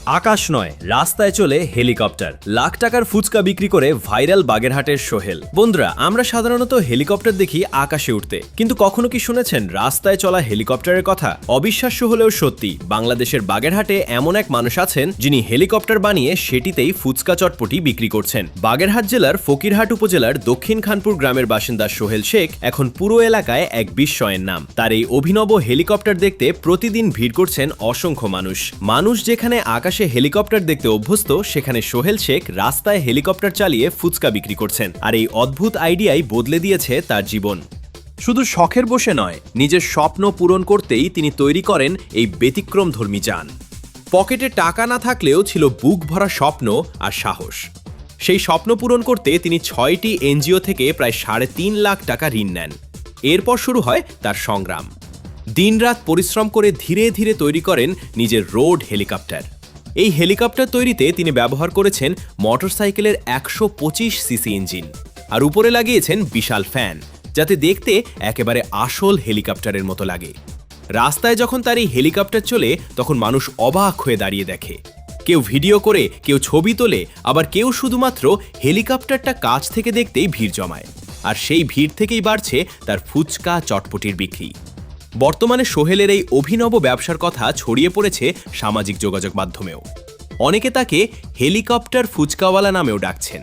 আকাশ নয়, রাস্তায় চলে হেলিকপ্টার। লাখ টাকার ফুচকা বিক্রি করে ভাইরাল বাগেরহাটের সোহেল। বন্ধুরা, আমরা সাধারণত হেলিকপ্টার দেখি আকাশে উঠতে, কিন্তু কখনো কি শুনেছেন রাস্তায় চলা হেলিকপ্টারের কথা? অবিশ্বাস্য হলেও সত্যি, বাংলাদেশের বাগেরহাটে এমন এক মানুষ আছেন যিনি হেলিকপ্টার বানিয়ে সেটিতেই ফুচকা চটপটি বিক্রি করছেন। বাগেরহাট জেলার ফকিরহাট উপজেলার দক্ষিণ খানপুর গ্রামের বাসিন্দা সোহেল শেখ এখন পুরো এলাকায় এক বিস্ময়ের নাম। তার এই অভিনব হেলিকপ্টার দেখতে প্রতিদিন ভিড় করছেন অসংখ্য মানুষ যেখানে আকাশে হেলিকপ্টার দেখতে অভ্যস্ত, সেখানে সোহেল শেখ রাস্তায় হেলিকপ্টার চালিয়ে ফুচকা বিক্রি করছেন। আর এই অদ্ভুত আইডিয়াই বদলে দিয়েছে তার জীবন। শুধু শখের বসে নয়, নিজের স্বপ্ন পূরণ করতেই তিনি তৈরি করেন এই ব্যতিক্রমধর্মী যান। পকেটে টাকা না থাকলেও ছিল বুক ভরা স্বপ্ন আর সাহস। সেই স্বপ্ন পূরণ করতে তিনি 6টি এনজিও থেকে প্রায় 3.5 লাখ টাকা ঋণ নেন। এরপর শুরু হয় তার সংগ্রাম। দিনরাত পরিশ্রম করে ধীরে ধীরে তৈরি করেন নিজের রোড হেলিকপ্টার। এই হেলিকপ্টার তৈরিতে তিনি ব্যবহার করেছেন মোটরসাইকেলের 125 সিসি ইঞ্জিন, আর উপরে লাগিয়েছেন বিশাল ফ্যান, যাতে দেখতে একেবারে আসল হেলিকপ্টারের মতো লাগে। রাস্তায় যখন তার এই হেলিকপ্টার চলে, তখন মানুষ অবাক হয়ে দাঁড়িয়ে দেখে। কেউ ভিডিও করে, কেউ ছবি তোলে, আবার কেউ শুধুমাত্র হেলিকপ্টারটা কাছ থেকে দেখতেই ভিড় জমায়। আর সেই ভিড় থেকেই বাড়ছে তার ফুচকা চটপটির বিক্রি। বর্তমানে সোহেলের এই অভিনব ব্যবসার কথা ছড়িয়ে পড়েছে সামাজিক যোগাযোগ মাধ্যমেও। অনেকে তাকে হেলিকপ্টার ফুচকাওয়ালা নামেও ডাকছেন।